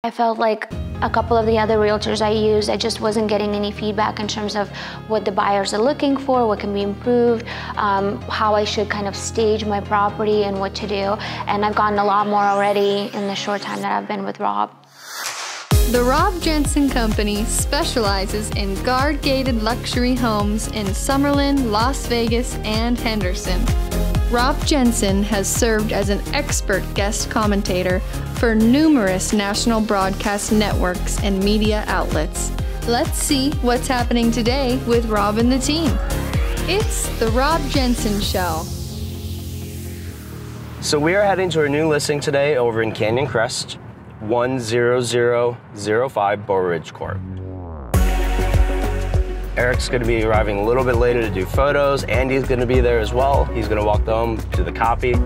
I felt like a couple of the other realtors I used, I just wasn't getting any feedback in terms of what the buyers are looking for, what can be improved, how I should kind of stage my property and what to do. And I've gotten a lot more already in the short time that I've been with Rob. The Rob Jensen Company specializes in guard-gated luxury homes in Summerlin, Las Vegas, and Henderson. Rob Jensen has served as an expert guest commentator for numerous national broadcast networks and media outlets. Let's see what's happening today with Rob and the team. It's the Rob Jensen Show. So we are heading to our new listing today over in Canyon Crest, 10005 Bow Ridge Court. Eric's going to be arriving a little bit later to do photos. Andy's going to be there as well. He's going to walk the home, do the copy.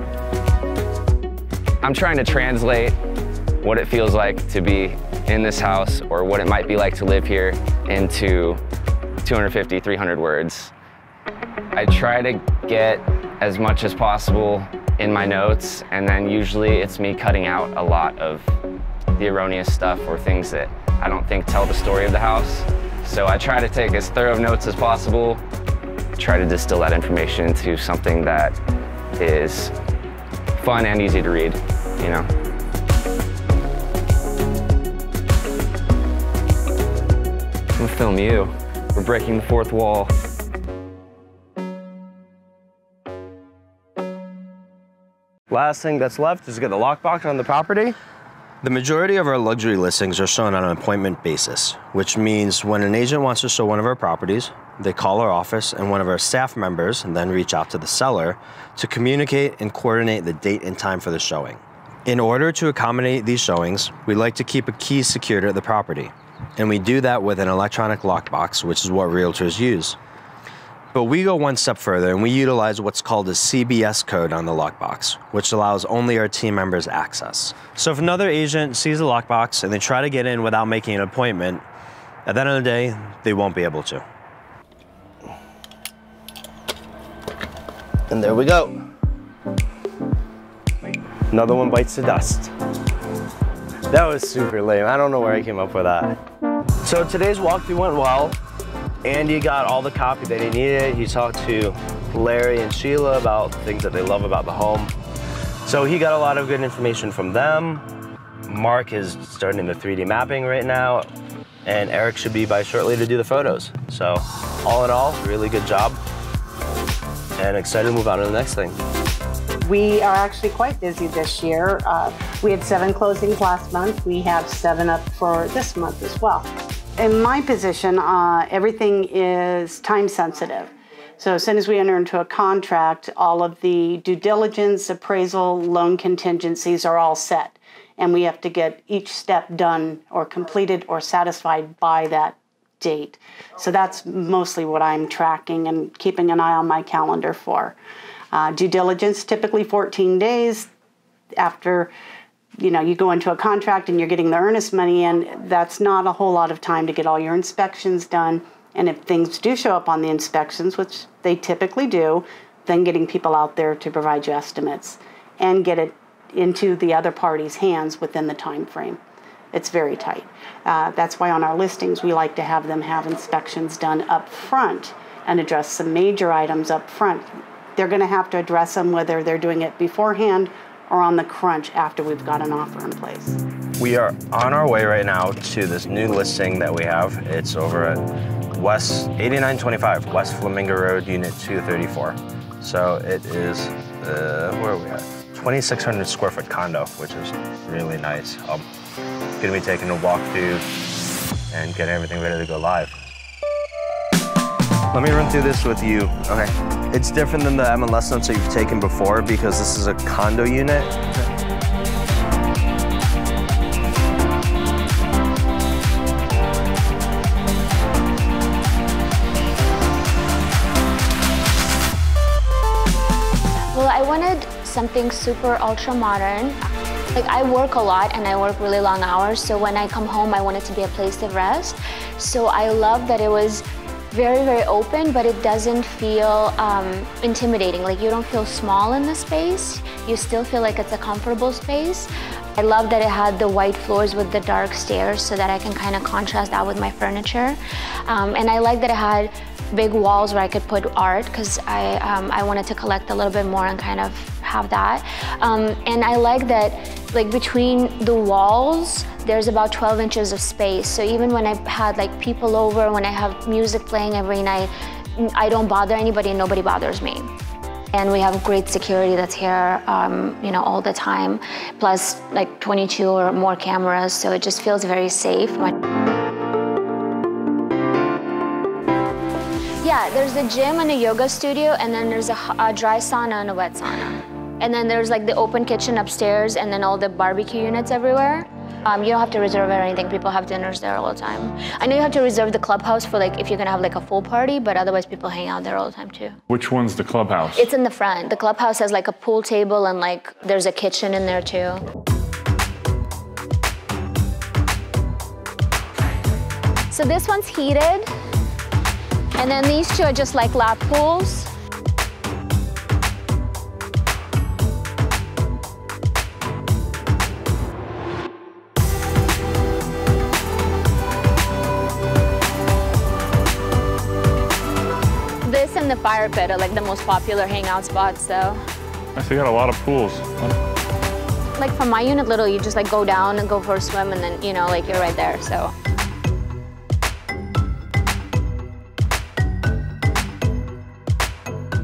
I'm trying to translate what it feels like to be in this house or what it might be like to live here into 250, 300 words. I try to get as much as possible in my notes, and then usually it's me cutting out a lot of the erroneous stuff or things that I don't think tell the story of the house. So I try to take as thorough notes as possible, try to distill that information into something that is fun and easy to read, you know. I'm gonna film you. We're breaking the fourth wall. Last thing that's left is to get the lockbox on the property. The majority of our luxury listings are shown on an appointment basis, which means when an agent wants to show one of our properties, they call our office and one of our staff members then reach out to the seller to communicate and coordinate the date and time for the showing. In order to accommodate these showings, we like to keep a key secured at the property, and we do that with an electronic lockbox, which is what realtors use. But we go one step further and we utilize what's called a CBS code on the lockbox, which allows only our team members access. So if another agent sees the lockbox and they try to get in without making an appointment, at the end of the day, they won't be able to. And there we go. Another one bites the dust. That was super lame. I don't know where I came up with that. So today's walkthrough went well. Andy got all the copy that he needed. He talked to Larry and Sheila about things that they love about the home. So he got a lot of good information from them. Mark is starting the 3D mapping right now, and Eric should be by shortly to do the photos. So all in all, really good job, and excited to move on to the next thing. We are actually quite busy this year. We had 7 closings last month. We have 7 up for this month as well. In my position, everything is time sensitive. So as soon as we enter into a contract, all of the due diligence, appraisal, loan contingencies are all set. And we have to get each step done or completed or satisfied by that date. So that's mostly what I'm tracking and keeping an eye on my calendar for. Due diligence, typically 14 days after you go into a contract and you're getting the earnest money in. That's not a whole lot of time to get all your inspections done. And if things do show up on the inspections, which they typically do, then getting people out there to provide you estimates and get it into the other party's hands within the time frame. It's very tight. That's why on our listings, we like to have them have inspections done up front and address some major items up front. They're going to have to address them whether they're doing it beforehand or on the crunch after we've got an offer in place. We are on our way right now to this new listing that we have. It's over at 8925 West Flamingo Road, Unit 234. So it is, where are we at? 2,600 square foot condo, which is really nice. I'm gonna be taking a walk through and getting everything ready to go live. Let me run through this with you. Okay. It's different than the MLS notes that you've taken before because this is a condo unit. Well, I wanted something super ultra modern. Like, I work a lot and I work really long hours, so when I come home, I want it to be a place of rest. So I love that it was very, very open, but it doesn't feel intimidating. Like, you don't feel small in the space. You still feel like it's a comfortable space. I love that it had the white floors with the dark stairs so that I can kind of contrast that with my furniture. And I like that it had big walls where I could put art because I wanted to collect a little bit more and kind of have that. And I like that, like, between the walls, there's about 12 inches of space. So even when I had like people over, when I have music playing every night, I don't bother anybody and nobody bothers me. And we have great security that's here, you know, all the time, plus like 22 or more cameras, so it just feels very safe. Yeah, there's a gym and a yoga studio, and then there's a dry sauna and a wet sauna. And then there's like the open kitchen upstairs, and then all the barbecue units everywhere. You don't have to reserve or anything. People have dinners there all the time. I know you have to reserve the clubhouse for like if you're gonna have like a full party, but otherwise people hang out there all the time too. Which one's the clubhouse? It's in the front. The clubhouse has like a pool table and like there's a kitchen in there too. So this one's heated, and then these two are just like lap pools. This and the fire pit are like the most popular hangout spots, so. I see you got a lot of pools. Like from my unit, literally, you just like go down and go for a swim, and then, you know, like you're right there, so.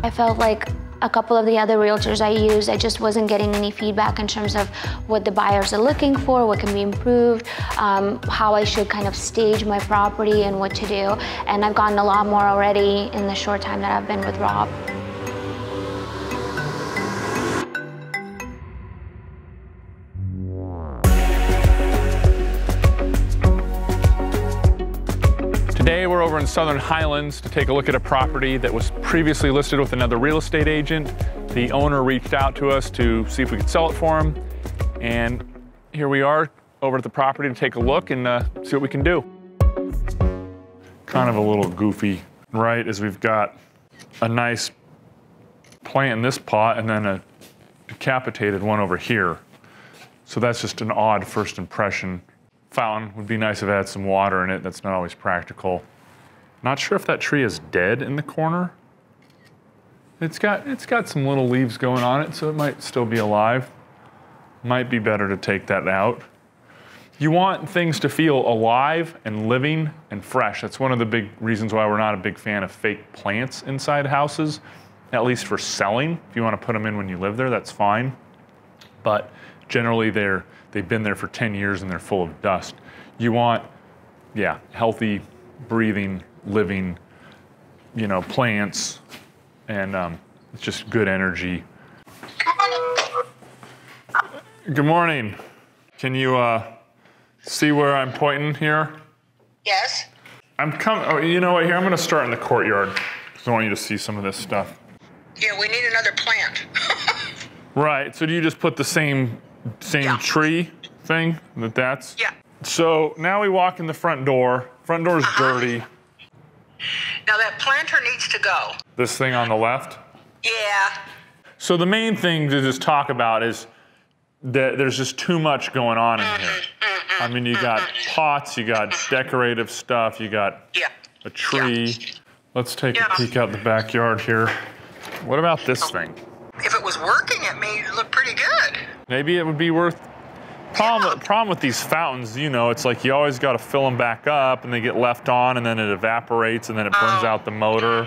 I felt like a couple of the other realtors I used, I just wasn't getting any feedback in terms of what the buyers are looking for, what can be improved, how I should kind of stage my property and what to do. And I've gotten a lot more already in the short time that I've been with Rob. Today we're over in Southern Highlands to take a look at a property that was previously listed with another real estate agent. The owner reached out to us to see if we could sell it for him. And here we are over at the property to take a look and see what we can do. Kind of a little goofy, right, as we've got a nice plant in this pot and then a decapitated one over here. So that's just an odd first impression. Fountain would be nice if it had some water in it. That's not always practical. Not sure if that tree is dead in the corner. It's got some little leaves going on it, so it might still be alive. Might be better to take that out. You want things to feel alive and living and fresh. That's one of the big reasons why we're not a big fan of fake plants inside houses, at least for selling. If you want to put them in when you live there, that's fine. But generally they've been there for 10 years and they're full of dust. You want, yeah, healthy, breathing, living, you know, plants, and it's just good energy. Good morning. Can you see where I'm pointing here? Yes. I'm coming, oh, you know what, here, I'm gonna start in the courtyard, because I want you to see some of this stuff. Yeah, we need another plant. Right, so do you just put the same Yeah. tree thing? That's? Yeah. So now we walk in the front door. Front door's dirty. Now that planter needs to go. This thing on the left? Yeah. So the main thing to just talk about is that there's just too much going on in here. I mean, you got pots, you got decorative stuff, you got a tree. Let's take a peek out the backyard here. What about this thing? If it was working, it may look pretty good. Maybe it would be worth. Problem with these fountains, you know, it's like you always got to fill them back up, and they get left on, and then it evaporates, and then it burns out the motor.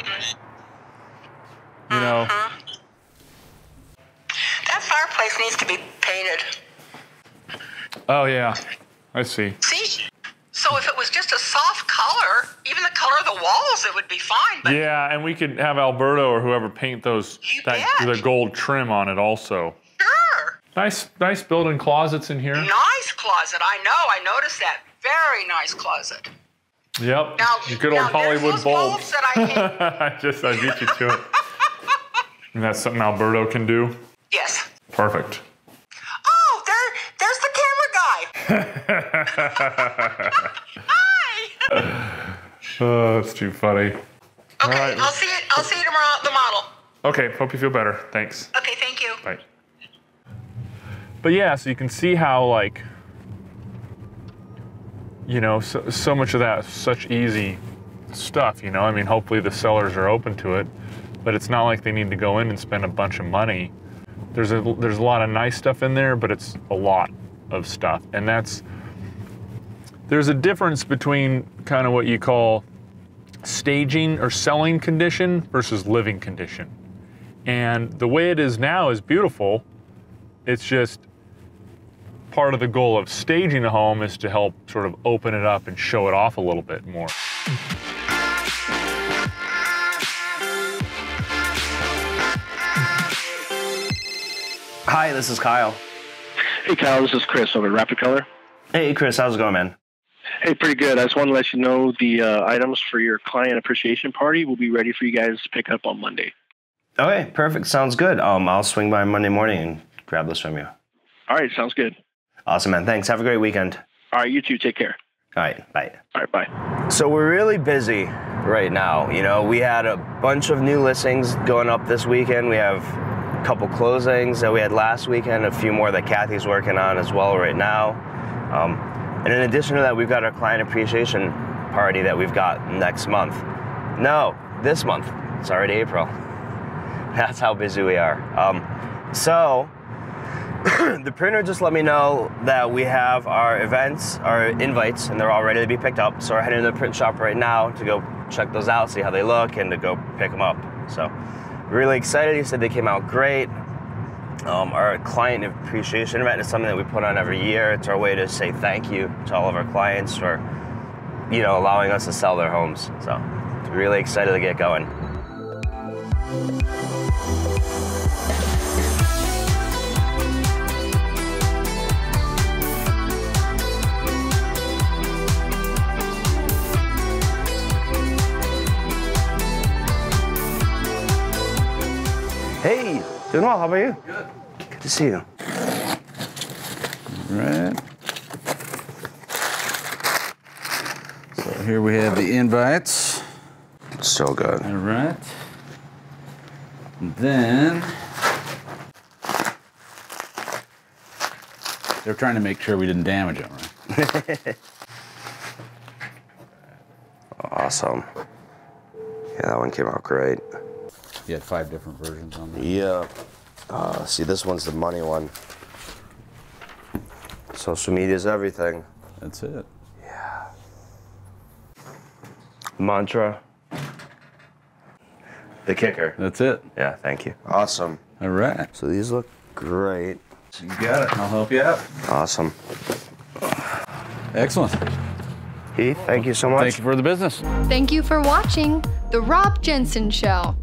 You know. That fireplace needs to be painted. Oh yeah, I see. See? So if it was just a soft color, even the color of the walls, it would be fine. But Yeah, and we could have Alberto or whoever paint those the gold trim on it also. sure. Nice built-in closets in here. Nice closet. I know. I noticed that. Very nice closet. Yep. Now, Your good old Hollywood there's those bulbs that I hate. I beat you to it. And that's something Alberto can do? Yes. Perfect. Oh, there's the camera guy. Hi. Oh, that's too funny. Okay, All right. I'll see you tomorrow at the model. Okay, hope you feel better. Thanks. Okay, thank you. Bye. But yeah, so you can see how, like, you know, so much of that, such easy stuff, you know? I mean, hopefully the sellers are open to it, but it's not like they need to go in and spend a bunch of money. There's a lot of nice stuff in there, but it's a lot of stuff. And there's a difference between kind of what you call staging or selling condition versus living condition. And the way it is now is beautiful. It's just part of the goal of staging a home is to help sort of open it up and show it off a little bit more. Hi, this is Kyle. Hey, Kyle, this is Chris over at Rapid Color. Hey, Chris, how's it going, man? Hey, pretty good. I just want to let you know the items for your client appreciation party will be ready for you guys to pick up on Monday. Okay, perfect. Sounds good. I'll swing by Monday morning and grab this from you. All right, sounds good. Awesome, man. Thanks. Have a great weekend. All right, you too. Take care. All right, bye. All right, bye. So we're really busy right now. You know, we had a bunch of new listings going up this weekend. We have a couple closings that we had last weekend, a few more that Kathy's working on as well right now. And in addition to that, we've got our client appreciation party that we've got next month. No, this month. It's already April. That's how busy we are. So the printer just let me know that we have our events, our invites, and they're all ready to be picked up. So we're heading to the print shop right now to go check those out, see how they look, and to go pick them up. So really excited. He said they came out great. Our client appreciation event is something that we put on every year. It's our way to say thank you to all of our clients for, you know, allowing us to sell their homes. So really excited to get going. Hey, doing well. How about you? Good. Good to see you. All right. So here we have the invites. So good. All right. And then they're trying to make sure we didn't damage them, right? Awesome. Yeah, that one came out great. You had 5 different versions on there. Yeah. See, this one's the money one. Social media is everything. That's it. Yeah. Mantra. The kicker. That's it. Yeah, thank you. Awesome. All right. So these look great. So you got it. I'll help you out. Awesome. Excellent. Heath, thank you so much. Thank you for the business. Thank you for watching The Rob Jensen Show.